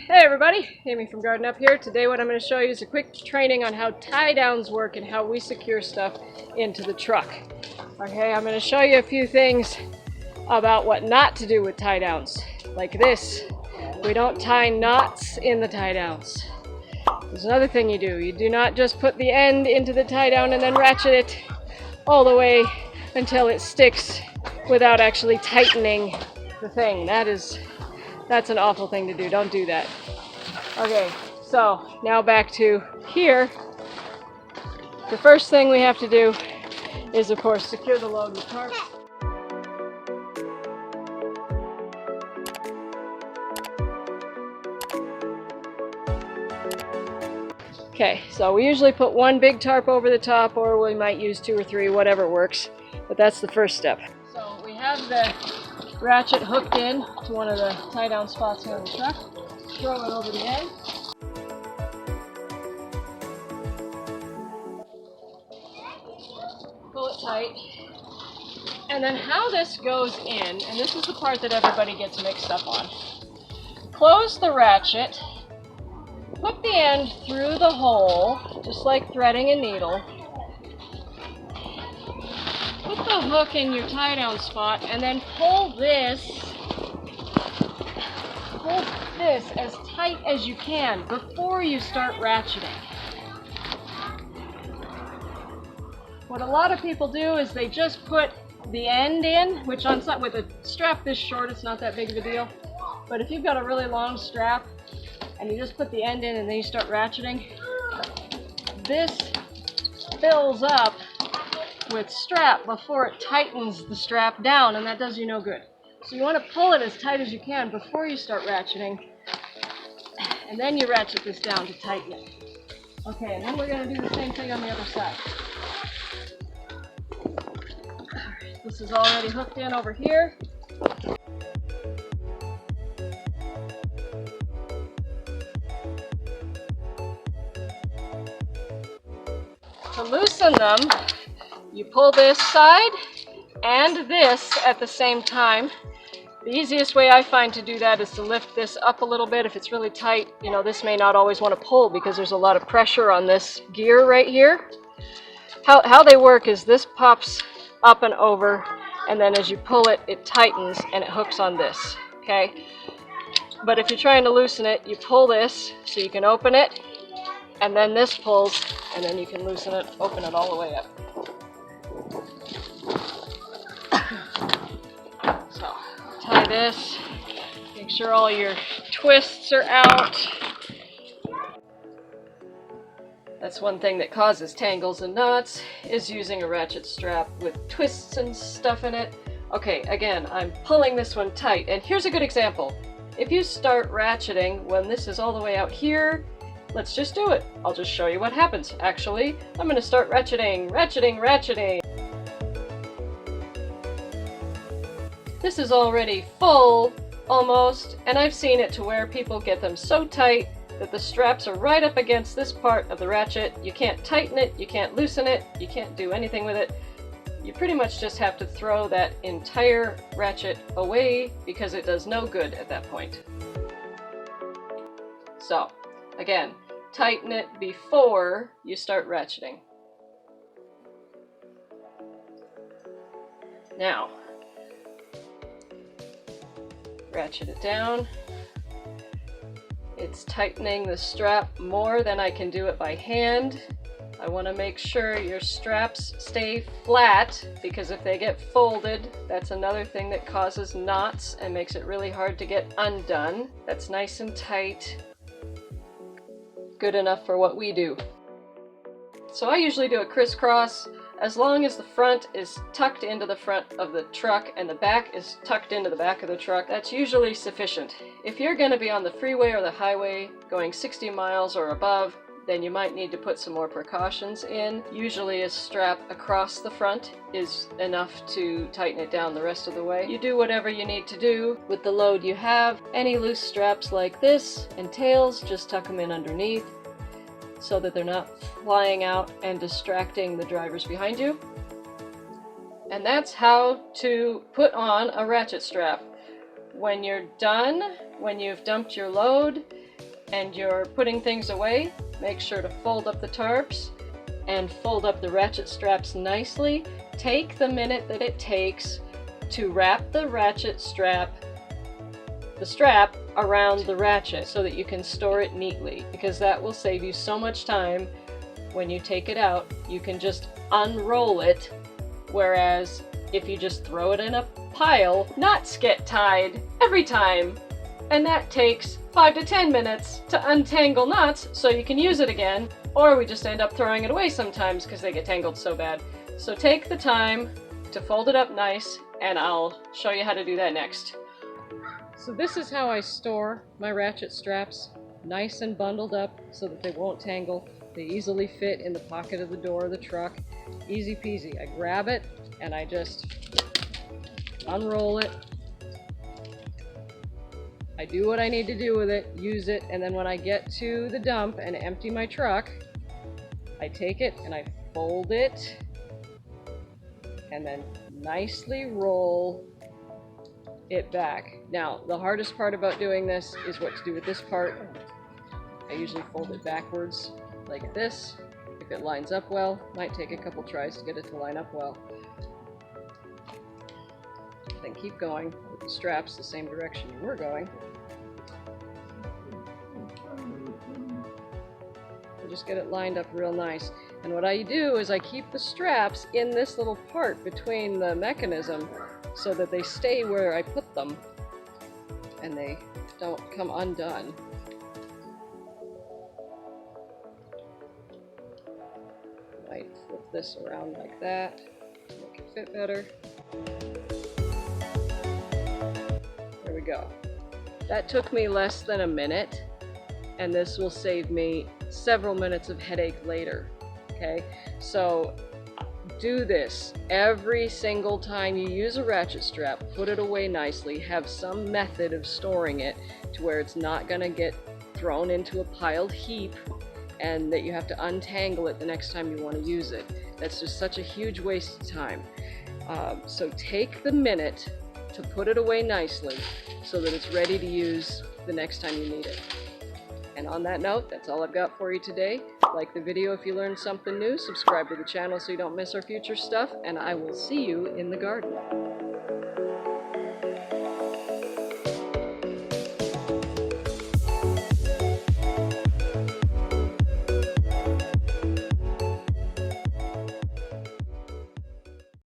Hey everybody, Amy from Garden Up here. Today what I'm going to show you is a quick training on how tie downs work and how we secure stuff into the truck. Okay, I'm going to show you a few things about what not to do with tie downs. Like this, we don't tie knots in the tie downs. There's another thing you do. You do not just put the end into the tie down and then ratchet it all the way until it sticks without actually tightening the thing. That's an awful thing to do. Don't do that. Okay, so now back to here. The first thing we have to do is, of course, secure the load with tarp. Okay, so we usually put one big tarp over the top, or we might use two or three, whatever works. But that's the first step. So we have the ratchet hooked in to one of the tie down spots here on the truck. Throw it over the end. Pull it tight. And then how this goes in, and this is the part that everybody gets mixed up on. Close the ratchet, hook the end through the hole, just like threading a needle. Put the hook in your tie down spot and then pull this as tight as you can before you start ratcheting. What a lot of people do is they just put the end in, which on with a strap this short, it's not that big of a deal. But if you've got a really long strap and you just put the end in and then you start ratcheting, this fills up with strap before it tightens the strap down, and that does you no good. So you want to pull it as tight as you can before you start ratcheting, and then you ratchet this down to tighten it. Okay, and then we're going to do the same thing on the other side. Alright, this is already hooked in over here. To loosen them, you pull this side and this at the same time. The easiest way I find to do that is to lift this up a little bit. If it's really tight, you know, this may not always want to pull because there's a lot of pressure on this gear right here. How they work is this pops up and over, and then as you pull it, it tightens and it hooks on this, okay? But if you're trying to loosen it, you pull this so you can open it, and then this pulls, and then you can loosen it, open it all the way up. So, tie this, make sure all your twists are out. That's one thing that causes tangles and knots, is using a ratchet strap with twists and stuff in it. Okay, again, I'm pulling this one tight, and here's a good example. If you start ratcheting when this is all the way out here, let's just do it. I'll just show you what happens. Actually, I'm going to start ratcheting. This is already full, almost, and I've seen it to where people get them so tight that the straps are right up against this part of the ratchet. You can't tighten it, you can't loosen it, you can't do anything with it. You pretty much just have to throw that entire ratchet away because it does no good at that point. So, again, tighten it before you start ratcheting. Now, ratchet it down. It's tightening the strap more than I can do it by hand. I want to make sure your straps stay flat, because if they get folded, that's another thing that causes knots and makes it really hard to get undone. That's nice and tight. Good enough for what we do. So I usually do a crisscross. As long as the front is tucked into the front of the truck and the back is tucked into the back of the truck, that's usually sufficient. If you're going to be on the freeway or the highway going 60 miles or above, then you might need to put some more precautions in. Usually a strap across the front is enough to tighten it down the rest of the way. You do whatever you need to do with the load you have. Any loose straps like this and tails, just tuck them in underneath, so that they're not flying out and distracting the drivers behind you. And that's how to put on a ratchet strap. When you're done, when you've dumped your load, and you're putting things away, make sure to fold up the tarps and fold up the ratchet straps nicely. Take the minute that it takes to wrap the ratchet strap, the strap around the ratchet so that you can store it neatly, because that will save you so much time. When you take it out, you can just unroll it, whereas if you just throw it in a pile, knots get tied every time, and that takes 5 to 10 minutes to untangle knots so you can use it again, or we just end up throwing it away sometimes because they get tangled so bad. So take the time to fold it up nice, and I'll show you how to do that next. So this is how I store my ratchet straps, nice and bundled up so that they won't tangle. They easily fit in the pocket of the door of the truck. Easy peasy. I grab it and I just unroll it. I do what I need to do with it, use it, and then when I get to the dump and empty my truck, I take it and I fold it and then nicely roll it back. Now, the hardest part about doing this is what to do with this part. I usually fold it backwards like this. If it lines up well, might take a couple tries to get it to line up well. Then keep going with the straps the same direction you were going. And just get it lined up real nice. And what I do is I keep the straps in this little part between the mechanism so that they stay where I put them and they don't come undone. Might flip this around like that, make it fit better. There we go. That took me less than a minute, and this will save me several minutes of headache later. Okay, so do this every single time you use a ratchet strap. Put it away nicely. Have some method of storing it to where it's not going to get thrown into a piled heap and that you have to untangle it the next time you want to use it. That's just such a huge waste of time. So take the minute to put it away nicely so that it's ready to use the next time you need it. And on that note, that's all I've got for you today. Like the video if you learned something new, subscribe to the channel so you don't miss our future stuff, and I will see you in the garden.